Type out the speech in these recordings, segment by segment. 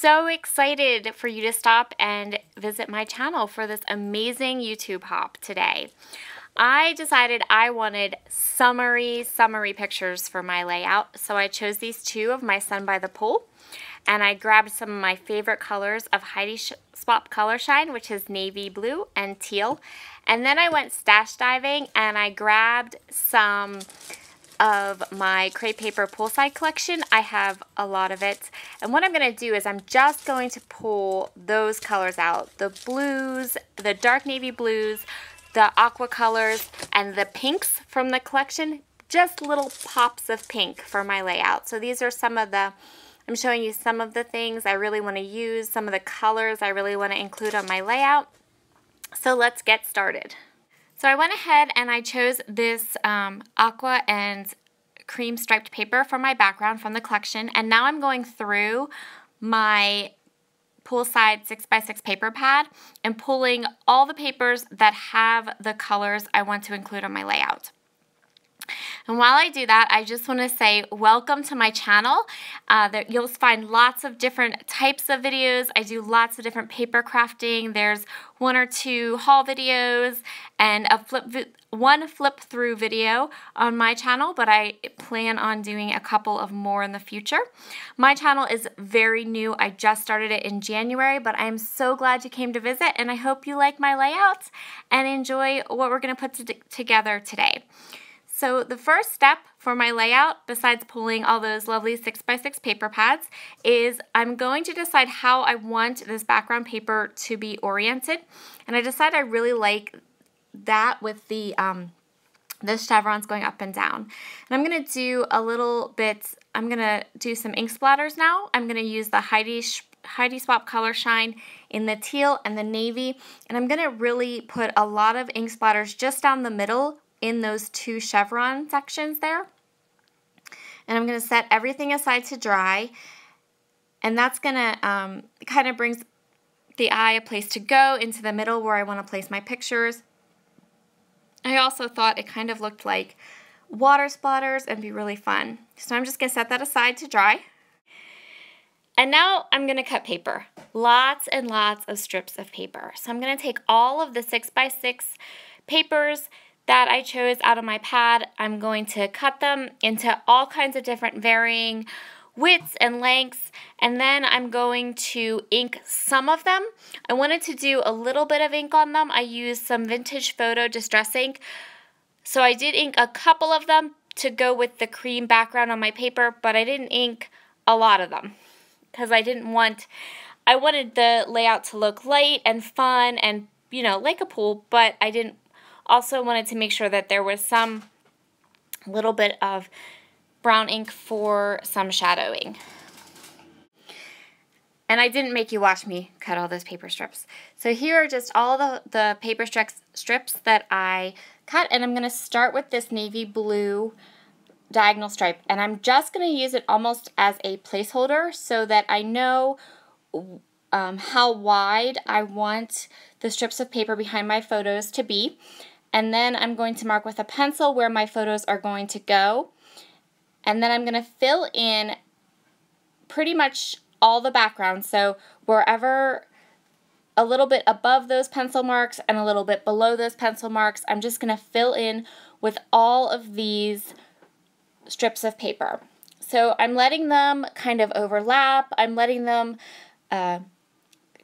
so excited for you to stop and visit my channel for this amazing YouTube hop today. I decided I wanted summery pictures for my layout, so I chose these two of my son by the pool, and I grabbed some of my favorite colors of Heidi Swapp Color Shine, which is navy blue and teal, and then I went stash diving and I grabbed some of my crepe paper poolside collection. I have a lot of it, and what I'm going to do is I'm just going to pull those colors out, the blues, the dark navy blues, the aqua colors, and the pinks from the collection, just little pops of pink for my layout. So these are some of the, I'm showing you some of the things I really want to use, some of the colors I really want to include on my layout. So let's get started. So I went ahead and I chose this aqua and cream striped paper for my background from the collection, and now I'm going through my poolside 6x6 paper pad and pulling all the papers that have the colors I want to include on my layout. And while I do that, I just want to say welcome to my channel. You'll find lots of different types of videos. I do lots of different paper crafting. There's 1 or 2 haul videos and one flip through video on my channel, but I plan on doing a couple of more in the future. My channel is very new. I just started it in January, but I am so glad you came to visit, and I hope you like my layouts and enjoy what we're going to put together today. So the first step for my layout, besides pulling all those lovely 6x6 paper pads, is I'm going to decide how I want this background paper to be oriented. And I decided I really like that with the chevrons going up and down. And I'm going to do a little bit, I'm going to do some ink splatters now. I'm going to use the Heidi Swapp Color Shine in the teal and the navy. And I'm going to really put a lot of ink splatters just down the middle in those 2 chevron sections there. And I'm going to set everything aside to dry. And that's going to kind of brings the eye a place to go into the middle where I want to place my pictures. I also thought it kind of looked like water splatters and be really fun. So I'm just going to set that aside to dry. And now I'm going to cut paper. Lots and lots of strips of paper. So I'm going to take all of the 6x6 papers that I chose out of my pad. I'm going to cut them into all kinds of different varying widths and lengths, and then I'm going to ink some of them. I wanted to do a little bit of ink on them. I used some Vintage Photo Distress ink, so I did ink a couple of them to go with the cream background on my paper, but I didn't ink a lot of them because I wanted the layout to look light and fun and, you know, like a pool, but I didn't also wanted to make sure that there was some little bit of brown ink for some shadowing. And I didn't make you watch me cut all those paper strips. So here are just all the paper strips that I cut, and I'm going to start with this navy blue diagonal stripe, and I'm just going to use it almost as a placeholder so that I know how wide I want the strips of paper behind my photos to be. And then I'm going to mark with a pencil where my photos are going to go. And then I'm going to fill in pretty much all the background. So wherever a little bit above those pencil marks and a little bit below those pencil marks, I'm just going to fill in with all of these strips of paper. So I'm letting them kind of overlap. I'm letting them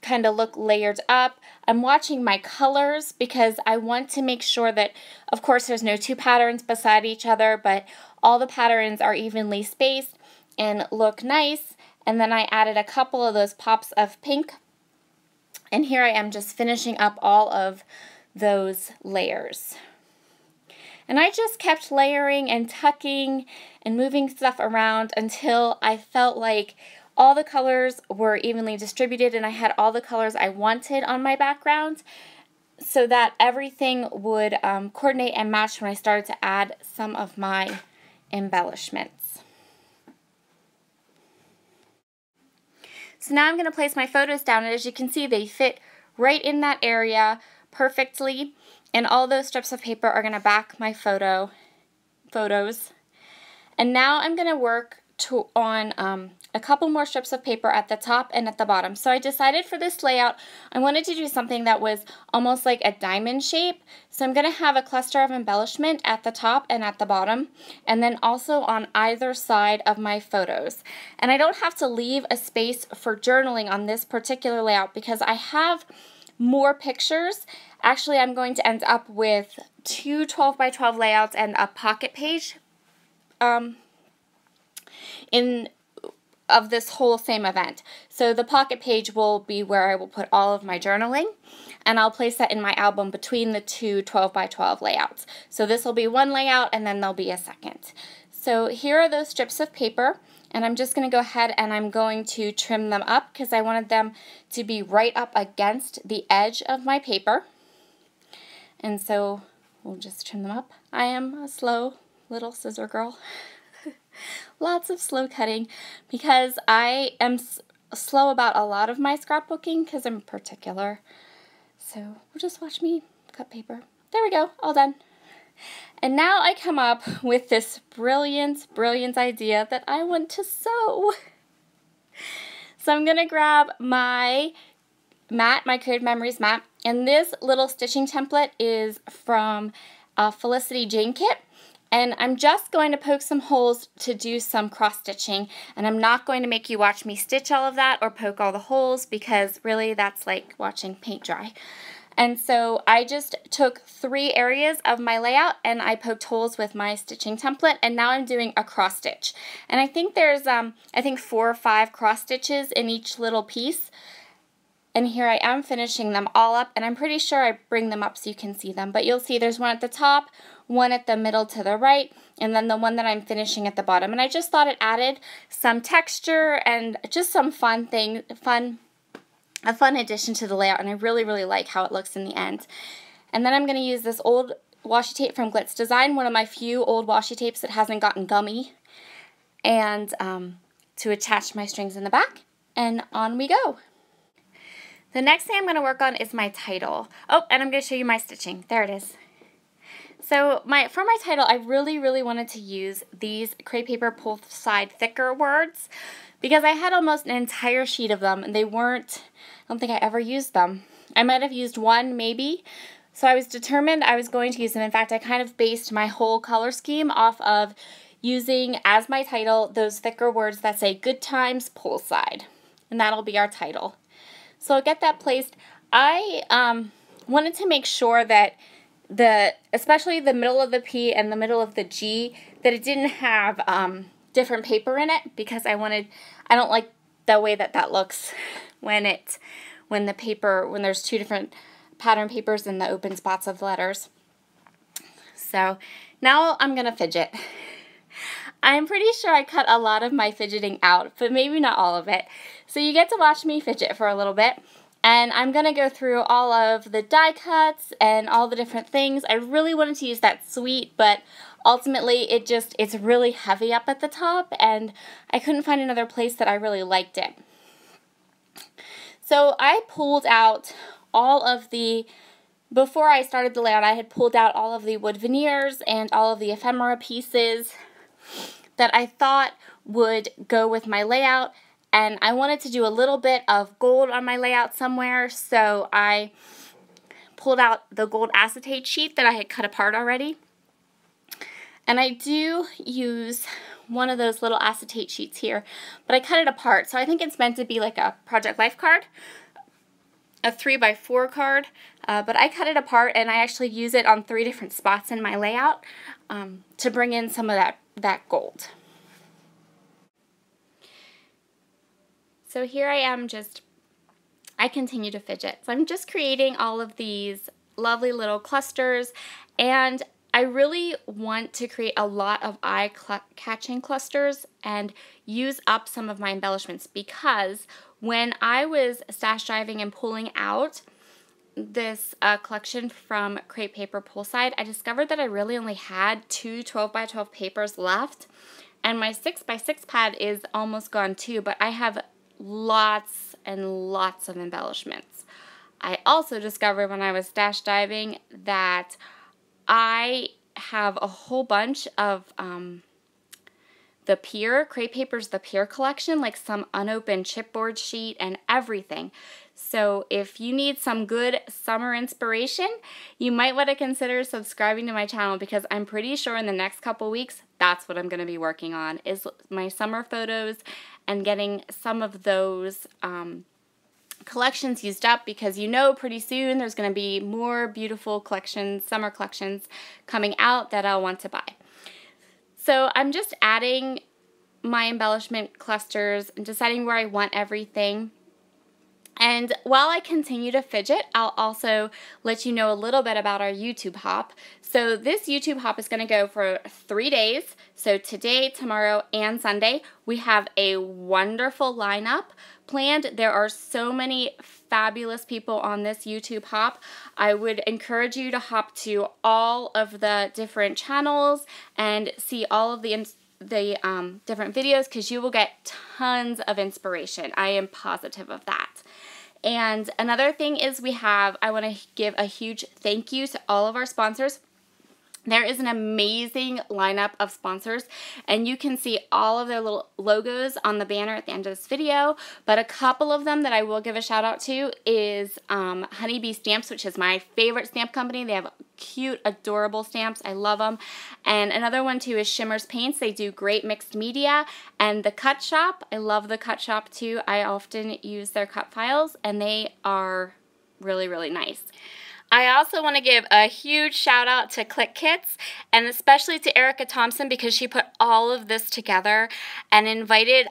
kind of look layered up. I'm watching my colors because I want to make sure that, of course, there's no 2 patterns beside each other, but all the patterns are evenly spaced and look nice. And then I added a couple of those pops of pink. And here I am just finishing up all of those layers. And I just kept layering and tucking and moving stuff around until I felt like all the colors were evenly distributed and I had all the colors I wanted on my background so that everything would coordinate and match when I started to add some of my embellishments. So now I'm going to place my photos down, and as you can see, they fit right in that area perfectly, and all those strips of paper are going to back my photos. And now I'm going to work a couple more strips of paper at the top and at the bottom. So I decided for this layout, I wanted to do something that was almost like a diamond shape. So I'm going to have a cluster of embellishment at the top and at the bottom, and then also on either side of my photos. And I don't have to leave a space for journaling on this particular layout because I have more pictures. Actually, I'm going to end up with two 12 by 12 layouts and a pocket page of this whole same event. So the pocket page will be where I will put all of my journaling, and I'll place that in my album between the two 12 by 12 layouts. So this will be one layout and then there'll be a second. So here are those strips of paper, and I'm just going to go ahead and I'm going to trim them up because I wanted them to be right up against the edge of my paper. And so we'll just trim them up. I am a slow little scissor girl. Lots of slow cutting because I am slow about a lot of my scrapbooking because I'm particular. So we'll just watch me cut paper. There we go, all done. And now I come up with this brilliant idea that I want to sew. So I'm going to grab my mat, my Creative Memories mat, and this little stitching template is from Felicity Jane Kit. And I'm just going to poke some holes to do some cross stitching, and I'm not going to make you watch me stitch all of that or poke all the holes because really that's like watching paint dry. And so I just took 3 areas of my layout and I poked holes with my stitching template, and now I'm doing a cross stitch. And I think there's 4 or 5 cross stitches in each little piece. And here I am finishing them all up, and I'm pretty sure I bring them up so you can see them. But you'll see there's one at the top, one at the middle to the right, and then the one that I'm finishing at the bottom. And I just thought it added some texture and just some a fun addition to the layout, and I really like how it looks in the end. And then I'm going to use this old washi tape from Glitz Design, one of my few old washi tapes that hasn't gotten gummy, and to attach my strings in the back, and on we go. The next thing I'm going to work on is my title. Oh, and I'm going to show you my stitching. There it is. So for my title, I really wanted to use these Crepe Paper Pull Side Thicker words because I had almost an entire sheet of them, and they weren't, I don't think I ever used them. I might have used one, maybe. So I was determined I was going to use them. In fact, I kind of based my whole color scheme off of using as my title those thicker words that say Good Times Poolside, and that'll be our title. So I'll get that placed. I wanted to make sure that especially the middle of the P and the middle of the G, that it didn't have different paper in it because I don't like the way that looks when there's 2 different pattern papers in the open spots of the letters. So now I'm gonna fidget. I'm pretty sure I cut a lot of my fidgeting out, but maybe not all of it. So you get to watch me fidget for a little bit. And I'm going to go through all of the die cuts and all the different things. I really wanted to use that sweet, but ultimately it's really heavy up at the top, and I couldn't find another place that I really liked it. So I pulled out all of before I started the layout, I had pulled out all of the wood veneers and all of the ephemera pieces that I thought would go with my layout, and I wanted to do a little bit of gold on my layout somewhere, so I pulled out the gold acetate sheet that I had cut apart already. And I do use one of those little acetate sheets here, but I cut it apart, so I think it's meant to be like a Project Life card, a 3x4 card, but I cut it apart and I actually use it on 3 different spots in my layout to bring in some of that gold. So here I am I continue to fidget. So I'm just creating all of these lovely little clusters, and I really want to create a lot of eye-catching clusters and use up some of my embellishments, because when I was stash driving and pulling out this collection from Crepe Paper Poolside, I discovered that I really only had 2 12x12 papers left, and my 6x6 pad is almost gone too, but I have lots and lots of embellishments. I also discovered when I was stash diving that the Pier, Crepe Paper's The Pier collection, like some unopened chipboard sheet and everything. So if you need some good summer inspiration, you might want to consider subscribing to my channel, because I'm pretty sure in the next couple weeks, that's what I'm going to be working on, is my summer photos and getting some of those collections used up, because pretty soon there's going to be more beautiful collections, summer collections coming out that I'll want to buy. So I'm just adding my embellishment clusters and deciding where I want everything. And while I continue to fidget, I'll also let you know a little bit about our YouTube hop. So this YouTube hop is going to go for 3 days. So today, tomorrow, and Sunday, we have a wonderful lineup planned. There are so many fabulous people on this YouTube hop. I would encourage you to hop to all of the different channels and see all of the different videos, because you will get tons of inspiration. I am positive of that. And another thing is I want to give a huge thank you to all of our sponsors. There is an amazing lineup of sponsors, and you can see all of their little logos on the banner at the end of this video, but a couple of them that I will give a shout out to is Honeybee Stamps, which is my favorite stamp company. They have cute, adorable stamps. I love them. And another one too is Shimmers Paints. They do great mixed media. And the Cut Shop, I love the Cut Shop too. I often use their cut files, and they are really, really nice. I also want to give a huge shout out to Click Kits, and especially to Erica Thompson, because she put all of this together and invited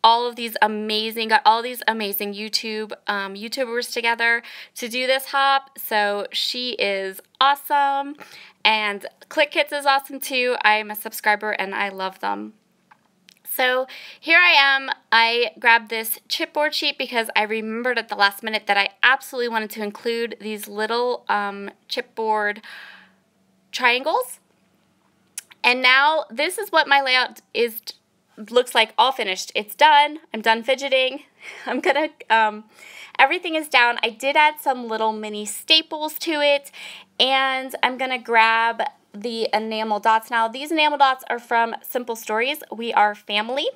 all of these amazing YouTubers together to do this hop. So she is awesome, and Click Kits is awesome too. I'm a subscriber and I love them. So here I am. I grabbed this chipboard sheet because I remembered at the last minute that I absolutely wanted to include these little chipboard triangles. And now this is what my layout looks like all finished. It's done. I'm done fidgeting. I'm gonna, everything is down. I did add some little mini staples to it, and I'm gonna grab the enamel dots. Now these enamel dots are from Simple Stories, We Are Family,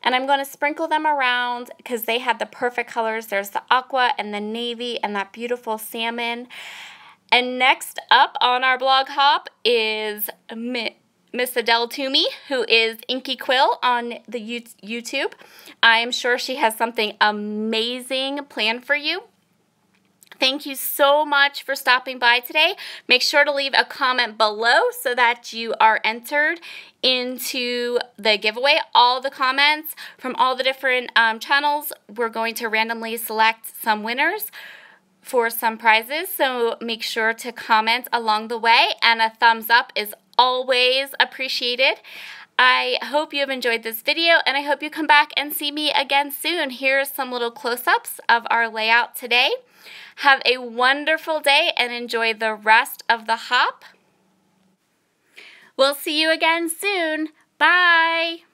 and I'm going to sprinkle them around because they had the perfect colors. There's the aqua and the navy and that beautiful salmon. And next up on our blog hop is Miss Adele Toomey, who is Inky Quill on the YouTube. I am sure she has something amazing planned for you. Thank you so much for stopping by today. Make sure to leave a comment below so that you are entered into the giveaway. All the comments from all the different channels, we're going to randomly select some winners for some prizes. So make sure to comment along the way, and a thumbs up is always appreciated. I hope you have enjoyed this video, and I hope you come back and see me again soon. Here's some little close-ups of our layout today. Have a wonderful day and enjoy the rest of the hop. We'll see you again soon. Bye!